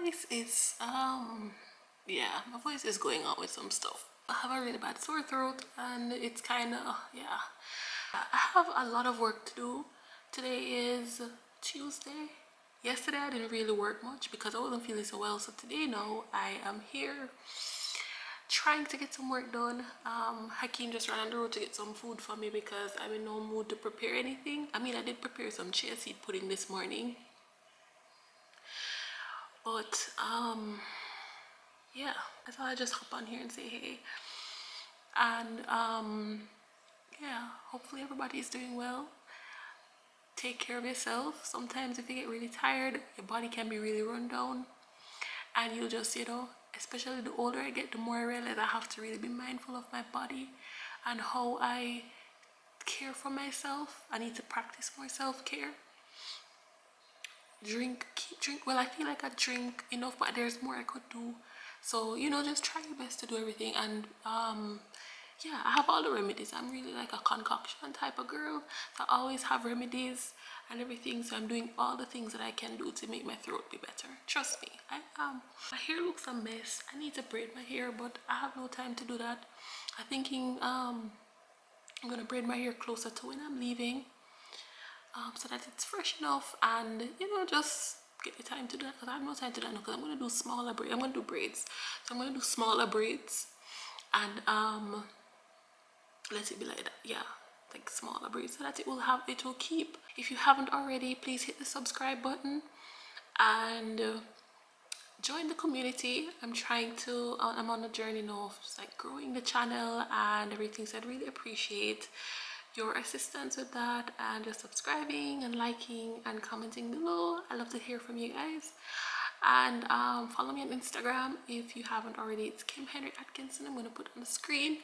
voice is yeah, my voice is going on with some stuff. I have a really bad sore throat and it's kind of, yeah, I have a lot of work to do. Today is Tuesday. Yesterday I didn't really work much because I wasn't feeling so well, so today now I am here trying to get some work done. Hakeem just ran on the road to get some food for me because I'm in no mood to prepare anything. I mean, I did prepare some chia seed pudding this morning, but yeah, I thought I'd just hop on here and say hey. And yeah, hopefully everybody's doing well. Take care of yourself. Sometimes if you get really tired, your body can be really run down, and you'll just, you know, especially the older I get, the more I realize I have to really be mindful of my body and how I care for myself. I need to practice more self-care. Keep drink. Well, I feel like I drink enough, but there's more I could do. So, you know, just try your best to do everything. And yeah, I have all the remedies. I'm really like a concoction type of girl. So I always have remedies and everything. So I'm doing all the things that I can do to make my throat be better. Trust me. My hair looks a mess. I need to braid my hair, but I have no time to do that. I'm thinking I'm gonna braid my hair closer to when I'm leaving, so that it's fresh enough, and you know, just get the time to do that, because I have no time to do that because I'm gonna do smaller braids. I'm gonna do braids, so I'm gonna do smaller braids, and let it be like that. Yeah, like smaller braids, so that it will keep. If you haven't already, please hit the subscribe button and join the community. I'm on a journey now of just like growing the channel and everything, so I'd really appreciate your assistance with that, and just subscribing and liking and commenting below. I love to hear from you guys. And follow me on Instagram if you haven't already. It's Kim Henry Atkinson. I'm gonna put it on the screen.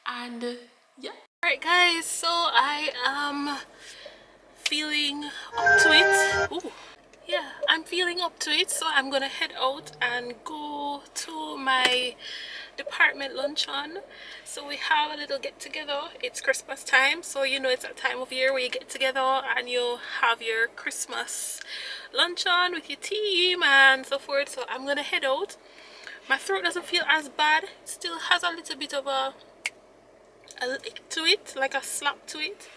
And yeah, all right guys, so I am feeling up to it. Ooh. Yeah, I'm feeling up to it, so I'm gonna head out and go to my department luncheon. So we have a little get together. It's Christmas time, so you know, it's that time of year where you get together and you have your Christmas luncheon with your team and so forth. So I'm gonna head out. My throat doesn't feel as bad. It still has a little bit of a lick to it, like a slap to it,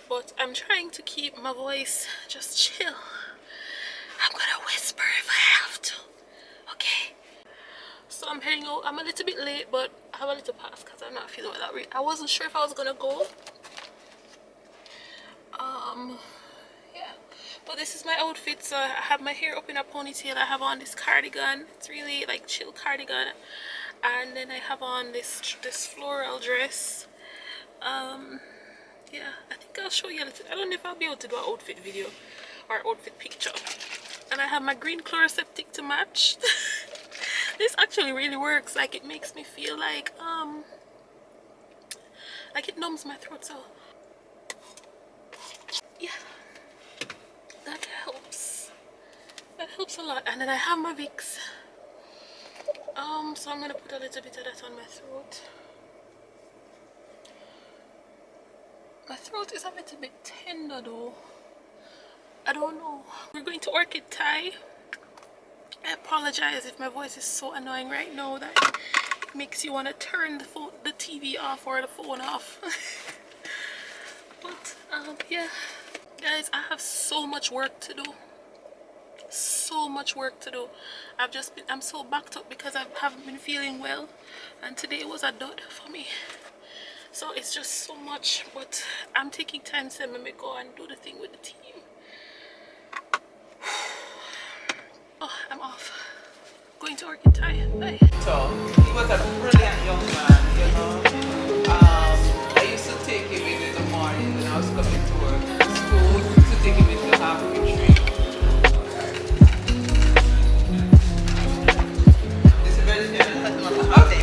but I'm trying to keep my voice just chill. I'm gonna whisper if I have to, okay? So I'm heading out. I'm a little bit late, but I have a little pass because I'm not feeling well that way. I wasn't sure if I was gonna go. Yeah, but this is my outfit. So I have my hair up in a ponytail. I have on this cardigan. It's really like chill cardigan, and then I have on this floral dress. Yeah, I think I'll show you a little. I don't know if I'll be able to do an outfit video or outfit picture. And I have my green chloroseptic to match. This actually really works. Like, it makes me feel like it numbs my throat, so yeah, that helps. That helps a lot. And then I have my Vicks. So I'm gonna put a little bit of that on my throat. My throat is a little bit tender though. I don't know. We're going to Orchid Thai. I apologize if my voice is so annoying right now that it makes you want to turn the TV off or the phone off. But yeah, guys, I have so much work to do. So much work to do. I'm so backed up because I haven't been feeling well, and today was a dud for me. So it's just so much, but I'm taking time to let me go and do the thing with the team. Oh, I'm off. Going to Orchid Thai. Bye. So he was a brilliant young man, you know. I used to take him in the morning when I was coming to work, school, to take him into half retreat. This is very generous. Okay.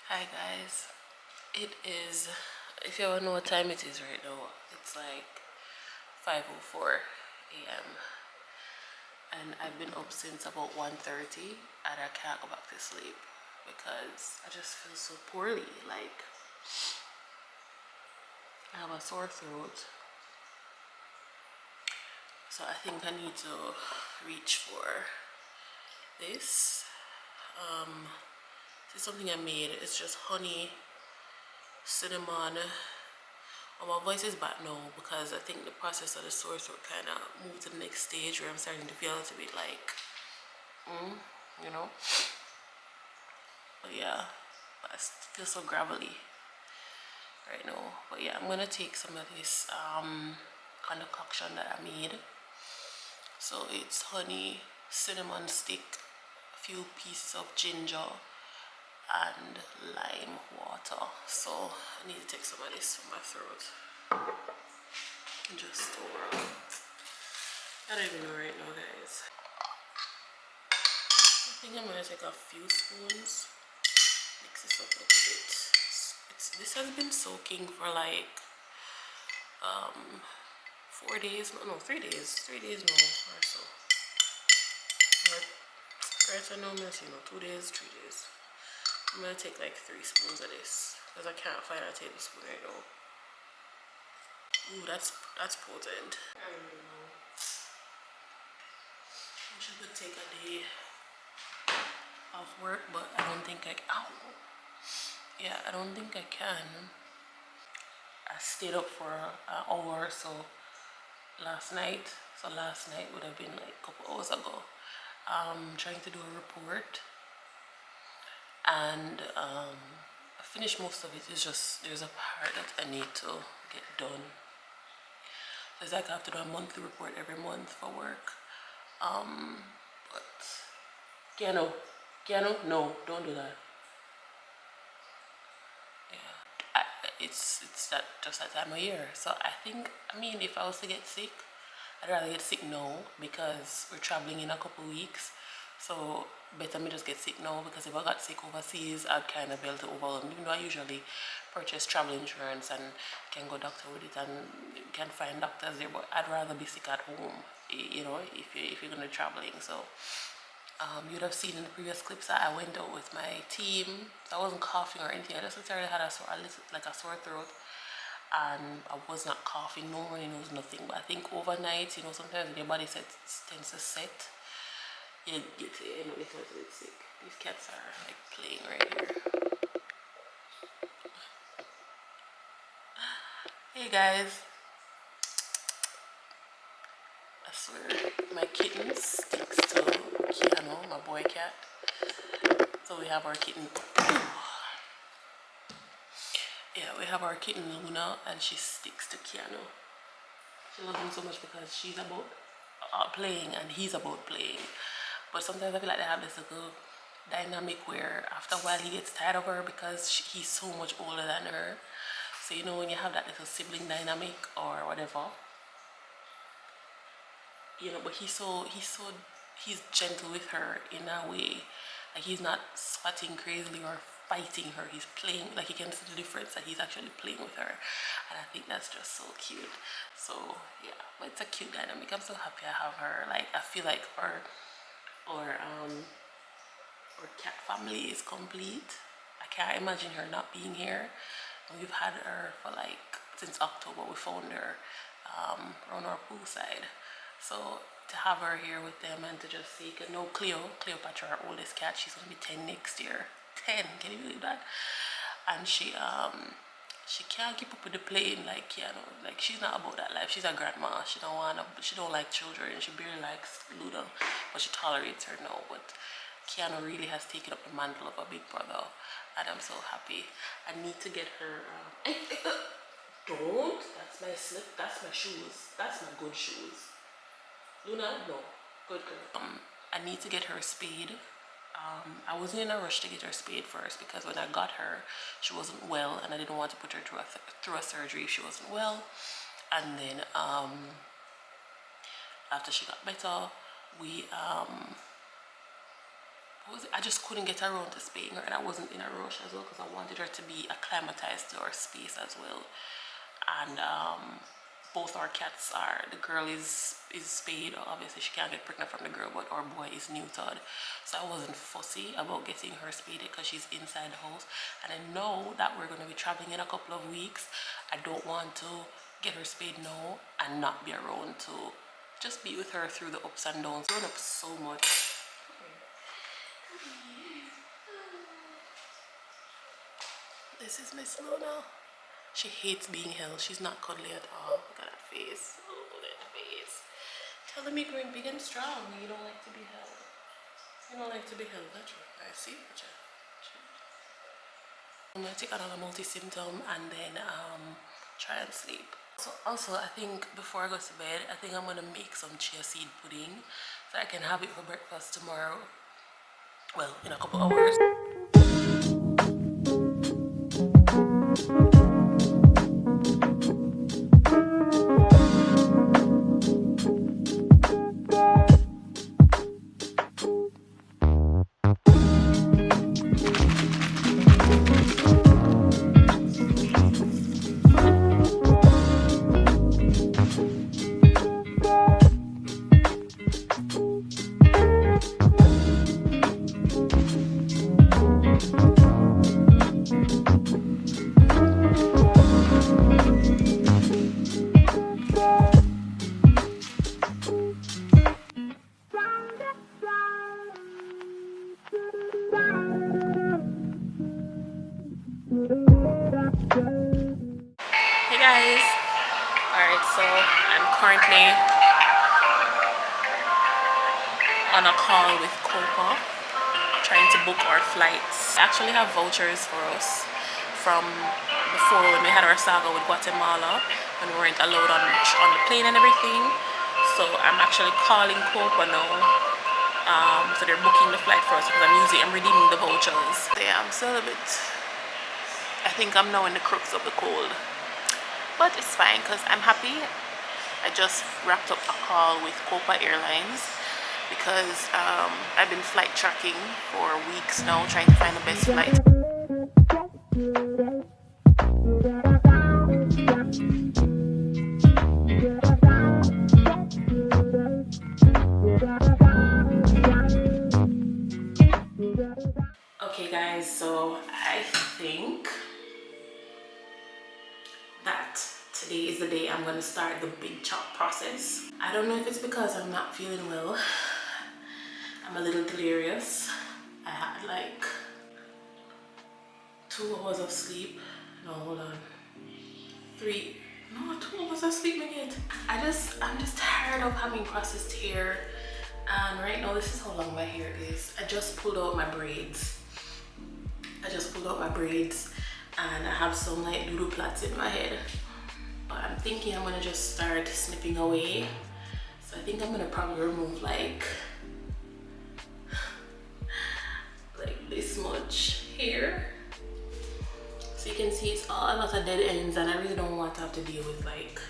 Hi guys, it is, if you ever know what time it is right now, it's like 5:04 a.m. and I've been up since about 1:30 and I can't go back to sleep because I just feel so poorly. Like I have a sore throat, so I think I need to reach for this. This is something I made. It's just honey, cinnamon. My voice is back now because I think the process of the sore throat kind of moved to the next stage where I'm starting to feel a little bit like, you know. But yeah, but I feel so gravelly right now. But yeah, I'm gonna take some of this concoction that I made. So it's honey, cinnamon stick, a few pieces of ginger, and lime water. So I need to take some of this for my throat. Just over. I don't even know right now, guys. I think I'm gonna take a few spoons, mix this up a little bit. This has been soaking for like 4 days, no, 3 days, 3 days now or so. Right, so no, I'm gonna say no, 2 days, 3 days. I'm gonna take like 3 spoons of this because I can't find a tablespoon right now. Ooh, that's potent. I don't know. I wish I could take a day off work, but I don't think I. Ow. Yeah, I don't think I can. I stayed up for an hour or so last night. So last night would have been like a couple hours ago. Trying to do a report, and I finished most of it. It's just there's a part that I need to get done. So it's like I have to do a monthly report every month for work. But Keanu, no, don't do that. Yeah, it's that just that time of year. So I mean, if I was to get sick, I'd rather get sick now because we're traveling in a couple weeks. So better me just get sick now because if I got sick overseas, I'd kind of be able to overwhelm. Even though I usually purchase travel insurance and can go doctor with it and can find doctors there, but I'd rather be sick at home. You know, if you're gonna be traveling. So you'd have seen in the previous clips that I went out with my team. So I wasn't coughing or anything. I just literally had a sore throat, and I was not coughing. No running nose, nothing. But I think overnight, sometimes when your body tends to set, you get to end up getting a bit sick. These cats are like playing right here. Hey guys, I swear my kitten sticks to Keanu, my boy cat. So we have our kitten. Yeah, we have our kitten Luna, and she sticks to Keanu. She loves him so much because she's about playing and he's about playing. But sometimes I feel like they have this little dynamic where after a while he gets tired of her because he's so much older than her. So when you have that little sibling dynamic or whatever, but he's gentle with her in a way. Like he's not swatting crazily or fighting her. He's playing, like you can see the difference that he's actually playing with her, and I think that's just so cute. So yeah, but it's a cute dynamic. I'm so happy I have her. Like I feel like our cat family is complete. I can't imagine her not being here. And we've had her for like since October. We found her around our poolside. So to have her here with them and to just see, no, Cleopatra, our oldest cat, she's gonna be 10 next year. 10, can you believe that? And she can't keep up with the playing like like she's not about that life. She's a grandma. She don't like children. She barely likes Luda, but she tolerates her now. But Keanu really has taken up the mantle of a big brother, and I'm so happy. I need to get her. Don't. That's my slip. That's my shoes. That's my good shoes. Luna, no, good girl. I need to get her spayed. I wasn't in a rush to get her spayed first because when I got her, she wasn't well, and I didn't want to put her through a surgery if she wasn't well. And then after she got better, we I just couldn't get around to spaying her, and I wasn't in a rush as well because I wanted her to be acclimatized to our space as well. And both our cats are, the girl is spayed. Obviously she can't get pregnant from the girl, but our boy is neutered, so I wasn't fussy about getting her spayed because she's inside the house. And I know that we're going to be traveling in a couple of weeks. I don't want to get her spayed now and not be around to just be with her through the ups and downs. Grown up so much. This is Miss Luna. She hates being held. She's not cuddly at all. Look at that face. Oh, that face. Tell them you're growing big and strong. You don't like to be held. You don't like to be held, that's right. I see. I'm gonna take another multi-symptom and then try and sleep. So also, I think before I go to bed, I think I'm gonna make some chia seed pudding so I can have it for breakfast tomorrow. Well, in a couple hours. Hey guys, alright, so I'm currently on a call with Copa, trying to book our flights. I actually have vouchers for us from before when we had our saga with Guatemala and we weren't allowed on the plane and everything. So I'm actually calling Copa now. So they're booking the flight for us because I'm redeeming the vouchers. Yeah, I'm still a bit, I think I'm now in the crux of the cold. But it's fine because I'm happy. I just wrapped up a call with Copa Airlines because I've been flight tracking for weeks now, trying to find the best flight. Okay guys, so I think that today is the day I'm going to start the big chop process. I don't know if it's because I'm not feeling well. I'm a little delirious. I had like 2 hours of sleep. No, hold on. 3. No, 2 hours of sleep again. I'm just tired of having processed hair. And right now, this is how long my hair is. I just pulled out my braids. And I have some like doodle plaits in my head. But I'm thinking I'm gonna just start snipping away. So I think I'm gonna probably remove like this much hair. So you can see it's all a lot of dead ends and I really don't want to have to deal with like,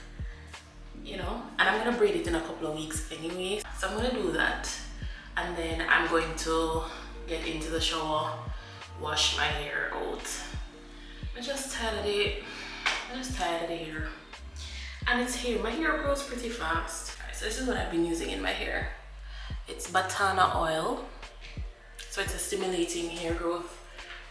you know. And I'm gonna braid it in a couple of weeks anyway. So I'm gonna do that. And then I'm going to get into the shower, wash my hair out. I'm just tired of it. I'm just tired of the hair. And it's hair. My hair grows pretty fast. Alright, so this is what I've been using in my hair. It's Batana oil. So it's a stimulating hair growth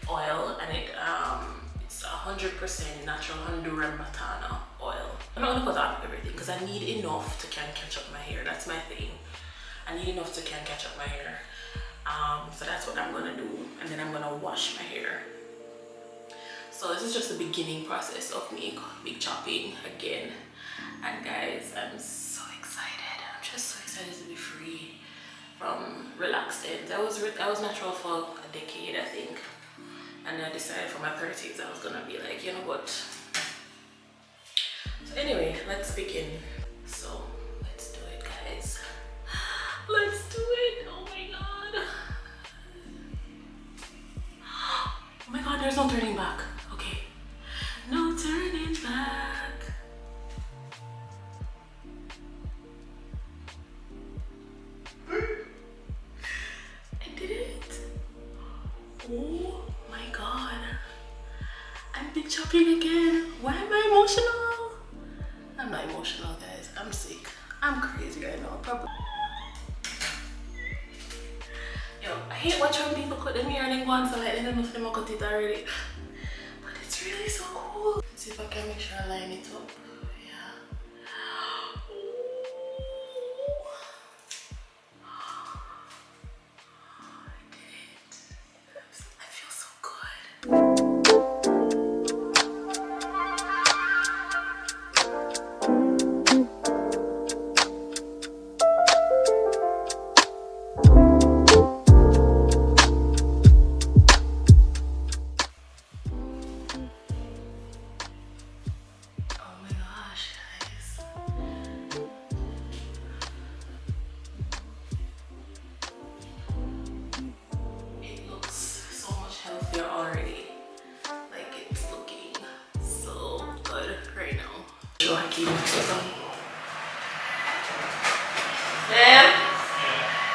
oil, and it's 100% natural Honduran Batana oil. I'm not gonna put on everything because I need enough to can catch up my hair. That's my thing. I need enough to can catch up my hair. So that's what I'm gonna do, and then I'm gonna wash my hair. So this is just the beginning process of me big chopping again. And guys, I'm so excited. I'm just so excited to be free from relaxed ends. I was natural for a decade, I think. And I decided for my 30s I was gonna be like, you know what? So anyway, let's begin. So let's do it, guys. Let's do it. Oh my god. Oh my god, there's no turning back. Okay. No turning back. I did it. laughing again. Why am I emotional? I'm not emotional, guys. I'm sick. I'm crazy right now. Probably. Yo, I hate watching people cut their hair and then go on so like they don't know if they cut it already. But it's really so cool. Let's see if I can make sure I line it up. Already, like it's looking so good right now. Show Hakeem something. Ma'am,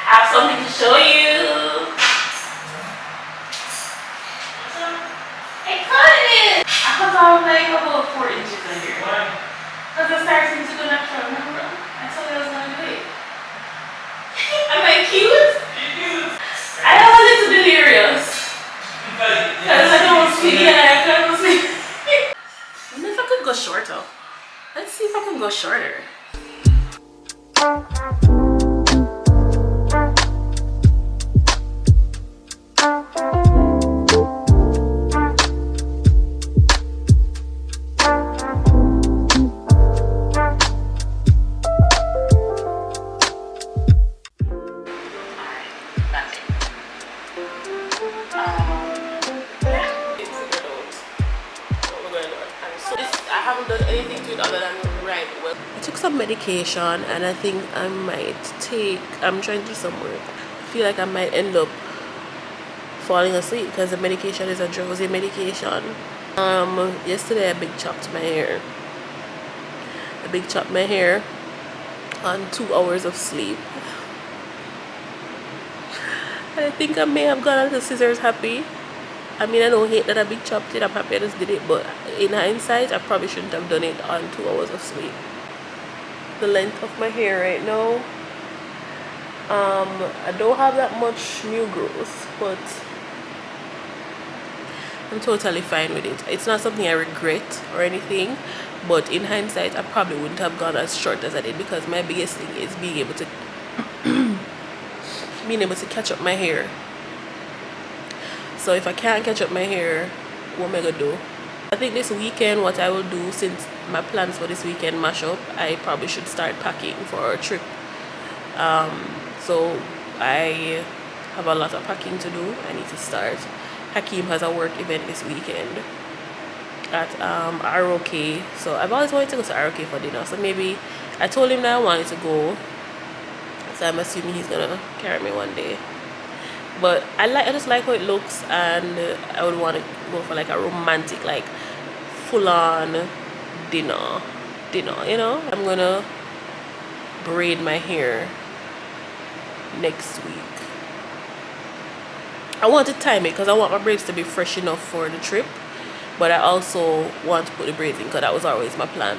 I have something to show you. I cut it. I cut off like about 4 inches in here. Why? Because it starts to go natural. Remember? I told you I was gonna do it. Am I cute? I have a little delirious. Because I don't see, yeah, I don't see. I wonder if I could go shorter. Let's see if I can go shorter. I took some medication and I think I might I'm trying to do some work. I feel like I might end up falling asleep because the medication is a drowsy medication. Yesterday I big chopped my hair. On 2 hours of sleep. I think I may have gone to scissors happy. I mean, I don't hate that I big chopped it. I'm happy I just did it, but in hindsight, I probably shouldn't have done it on 2 hours of sleep. The length of my hair right now, I don't have that much new growth, but I'm totally fine with it. It's not something I regret or anything, but in hindsight, I probably wouldn't have gone as short as I did because my biggest thing is being able to catch up my hair. So if I can't catch up my hair, what am I gonna do? I think this weekend what I will do, since my plans for this weekend mash up, I probably should start packing for a trip. So I have a lot of packing to do. I need to start. Hakeem has a work event this weekend at ROK. So I've always wanted to go to ROK for dinner. So maybe I told him that I wanted to go. So I'm assuming he's gonna carry me one day. But I just like how it looks, and I would want to go for like a romantic, like full-on dinner, you know. I'm gonna braid my hair next week. I want to time it because I want my braids to be fresh enough for the trip, but I also want to put the braids in because that was always my plan.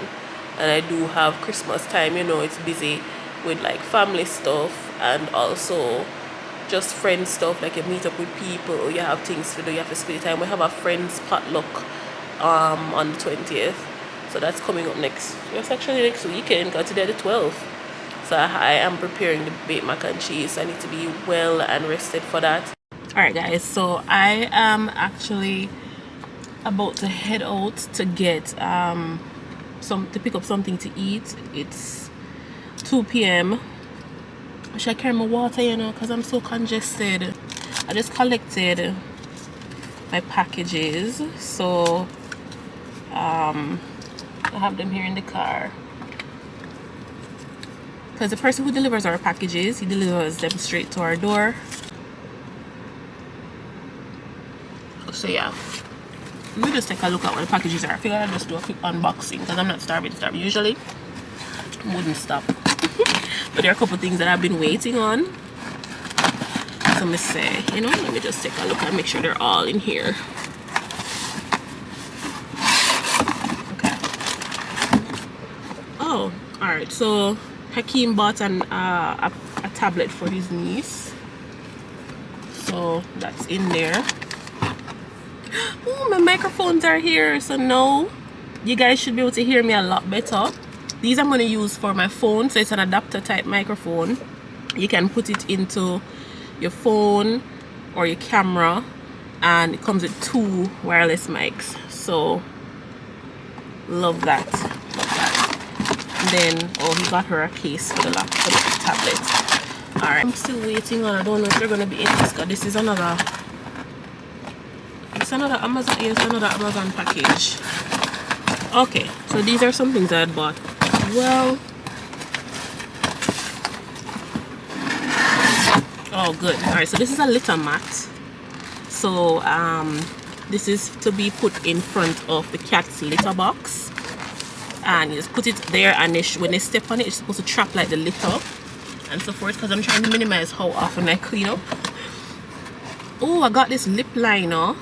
And I do have Christmas time, you know, it's busy with like family stuff and also just friend stuff, like you meet up with people, you have things to do, you have to spend time. We have a friend's potluck on the 20th, so that's coming up next. It's actually next weekend because today the 12th. So I am preparing the baked mac and cheese. So I need to be well and rested for that. Alright guys, so I am actually about to head out to get to pick up something to eat. It's 2 p.m. Should I carry my water, you know, because I'm so congested. I just collected my packages, so I have them here in the car. Because the person who delivers our packages, he delivers them straight to our door. So yeah, let me just take a look at what the packages are. I figured I'd just do a quick unboxing because I'm not starving. Usually I wouldn't stop. But there are a couple things that I've been waiting on. So let me say, you know, let me just take a look and make sure they're all in here. Alright, so Hakeem bought a tablet for his niece. So that's in there. Oh, my microphones are here, so now you guys should be able to hear me a lot better. These I'm going to use for my phone, so it's an adapter type microphone. You can put it into your phone or your camera, and it comes with 2 wireless mics. So love that. And then he got her a case for the laptop, for the tablet. Alright, I'm still waiting on, I don't know if they're going to be in this, because this is another Amazon, yes, another Amazon package. Okay, so these are some things I had bought. Well, oh good. All right, so this is a litter mat. So this is to be put in front of the cat's litter box, and you just put it there, and when they step on it, it's supposed to trap like the litter and so forth, because I'm trying to minimize how often I clean up. Oh, I got this lip liner.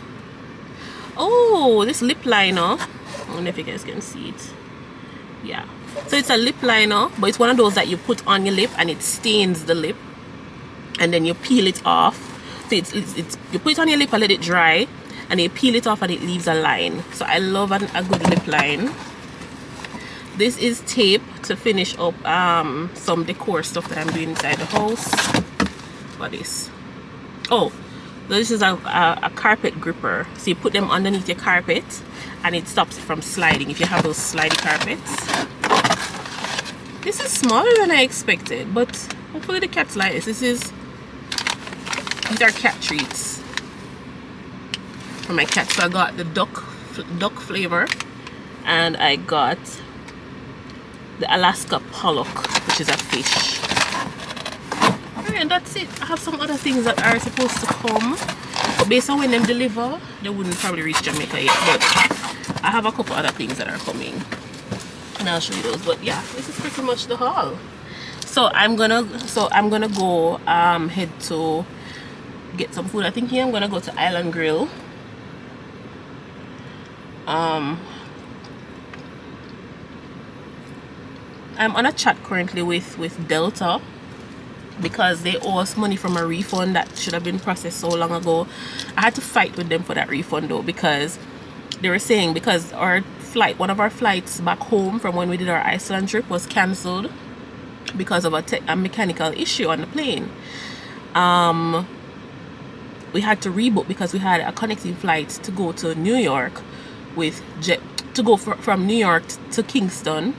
Oh, this lip liner, I don't know if you guys can see it. Yeah, so it's a lip liner, but it's one of those that you put on your lip and it stains the lip, and then you peel it off. So it's you put it on your lip and let it dry, and you peel it off and it leaves a line. So I love a good lip line. This is tape to finish up some decor stuff that I'm doing inside the house. What is? Oh, this is a carpet gripper. So you put them underneath your carpet and it stops it from sliding if you have those slidey carpets. This is smaller than I expected, but hopefully the cats like this. These are cat treats for my cats. So I got the duck flavor, and I got the Alaska pollock, which is a fish. And that's it. I have some other things that are supposed to come, but based on when them deliver, they wouldn't probably reach Jamaica yet, but I have a couple other things that are coming, and I'll show you those. But yeah, this is pretty much the haul. So I'm gonna go head to get some food. I think I'm gonna go to Island Grill. I'm on a chat currently with Delta, because they owe us money from a refund that should have been processed so long ago. I had to fight with them for that refund though, because they were saying because one of our flights back home from when we did our Iceland trip was cancelled because of a mechanical issue on the plane. We had to rebook because we had a connecting flight to go to New York with from New York to Kingston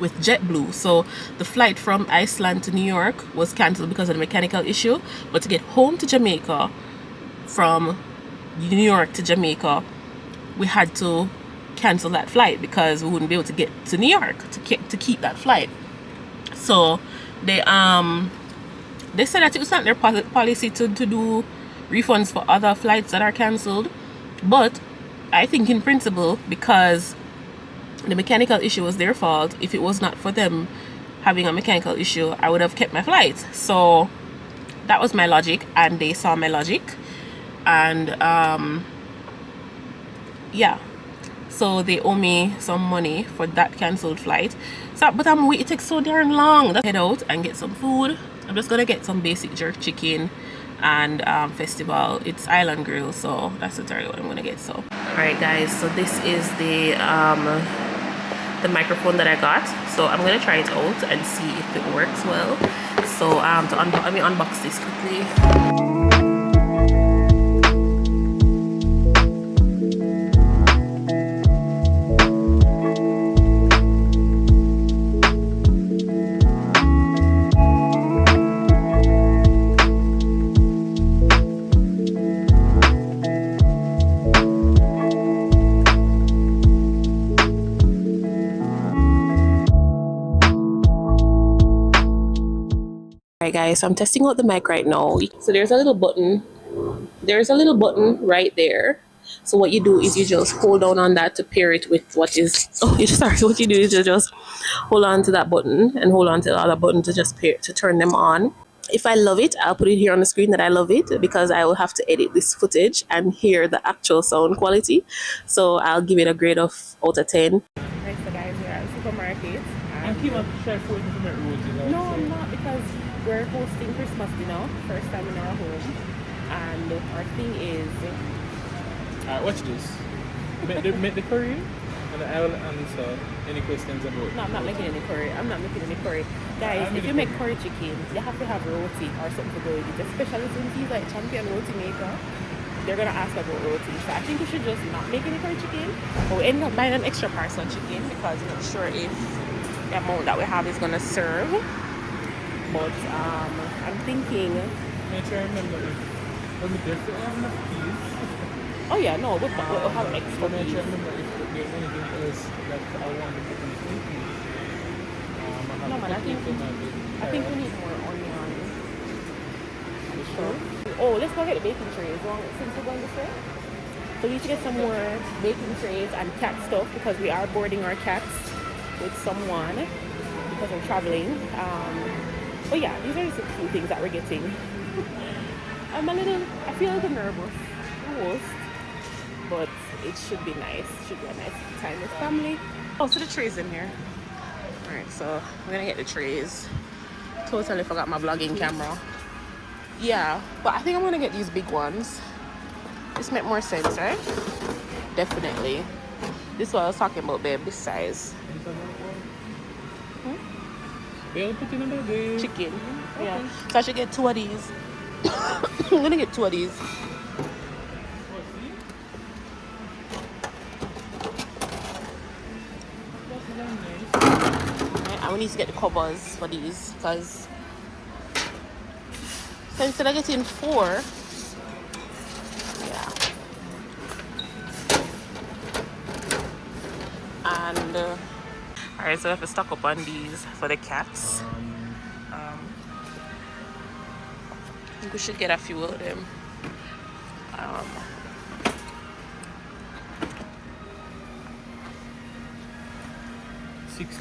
with JetBlue. So the flight from Iceland to New York was cancelled because of the mechanical issue, but to get home to Jamaica from New York to Jamaica, we had to cancel that flight because we wouldn't be able to get to New York to keep that flight. So they said that it was not their policy to do refunds for other flights that are cancelled, but I think in principle, because the mechanical issue was their fault, if it was not for them having a mechanical issue, I would have kept my flight. So that was my logic, and they saw my logic, and yeah, so they owe me some money for that cancelled flight. So but I'm waiting. It takes so darn long. Let's head out and get some food. I'm just gonna get some basic jerk chicken and festival. It's Island Grill, so that's literally what I'm gonna get. So alright guys, so this is the microphone that I got. So I'm gonna try it out and see if it works well. So let me unbox this quickly. Guys, so I'm testing out the mic right now. So there's a little button right there. So what you do is you just hold down on that to pair it with what you do is you just hold on to that button and hold on to the other button to just pair to turn them on. If I love it, I'll put it here on the screen that I love it, because I will have to edit this footage and hear the actual sound quality. So I'll give it a grade out of 10. Right, so guys, we're at the supermarket. came up to try food to make roses. No, I'm not, because we're hosting Christmas dinner, first time in our home, and our thing is. Alright, watch this. Make the curry, and I will answer any questions about. No, I'm not making any curry. I'm not making any curry. Guys, if you make curry chicken, you have to have roti or something to go with it. Especially since he's like champion roti maker. They're gonna ask about roti. So I think we should just not make any curry chicken. But we end up buying an extra parcel chicken because we're not sure if the amount that we have is gonna serve. But I'm thinking. Make sure I remember if when we definitely have enough peas. Oh yeah, no, we'll have extra Make peas. sure I remember if there's anything else that I want to put in the peas. No man, I think we need more onion. Sure. Oh, let's go get the baking trays since we're going this way. So we need to get some more baking trays and cat stuff because we are boarding our cats with someone because we're traveling. But yeah, these are just a few things that we're getting. I feel a little nervous, but it should be nice. Should be a nice time with family. Oh, so the trays in here. Alright, so we're gonna get the trays. Totally forgot my vlogging camera. Yeah, but I think I'm gonna get these big ones. This make more sense, right? Definitely. This is what I was talking about, babe. This size. They'll put in another day. Chicken. Okay. Yeah. So I should get 2 of these. I'm gonna get 2 of these. Alright, and we need to get the covers for these because so instead of getting 4, yeah. And alright, so I have to stock up on these for the cats. I think we should get a few of them. 16.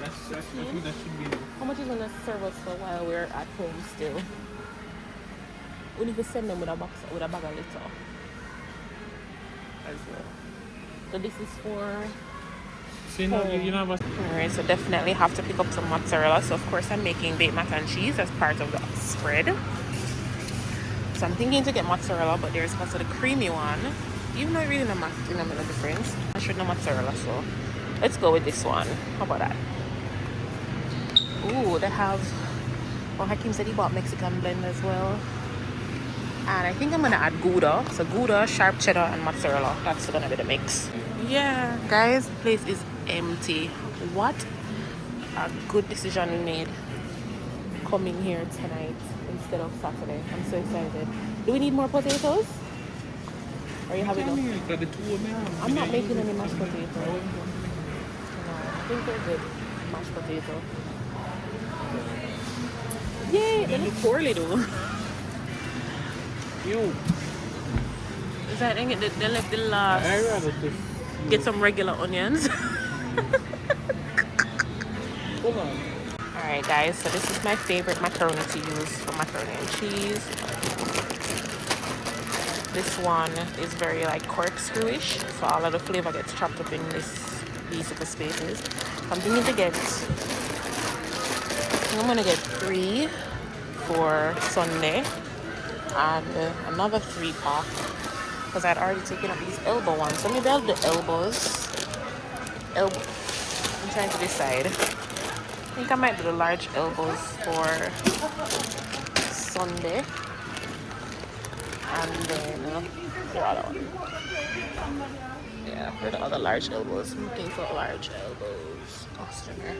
I think that should be. How much is gonna serve us for while we're at home still? We need to send them with a bag of litter as well. So this is for. So you know about. Alright, so definitely have to pick up some mozzarella. So of course I'm making baked mac and cheese as part of the spread. So I'm thinking to get mozzarella, but there's also the creamy one. Even though it really not much difference. I should know mozzarella, so let's go with this one. How about that? Ooh, they have. Well, Hakeem said he bought Mexican blend as well. And I think I'm gonna add Gouda. So Gouda, sharp cheddar, and mozzarella. That's gonna be the mix. Yeah, guys, the place is empty. What a good decision we made coming here tonight instead of Saturday. I'm so excited. Do we need more potatoes? Or you have enough? I'm not making any mashed potato. No, I think they're good. Mashed potato. Yay! They look poorly though. Yo. Is that they left the last? I rather just Get some regular onions. hold on. Alright guys, so this is my favorite macaroni to use for macaroni and cheese. This one is very like corkscrewish, so all of the flavor gets trapped up in these little spaces. I'm thinking to get, I'm gonna get 3 for Sunday and another 3 pack because I'd already taken up these elbow ones. So maybe I'll do the elbows. I'm trying to decide. I think I might do the large elbows for Sunday. And then the other one. Yeah, for the other large elbows. I'm looking for large elbows. Oh, stringer.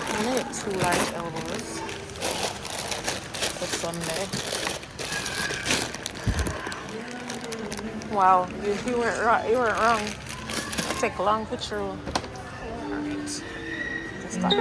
I'm gonna get 2 large elbows for Sunday. Wow, you weren't right. You weren't wrong. It take long for true. Alright. Let's start.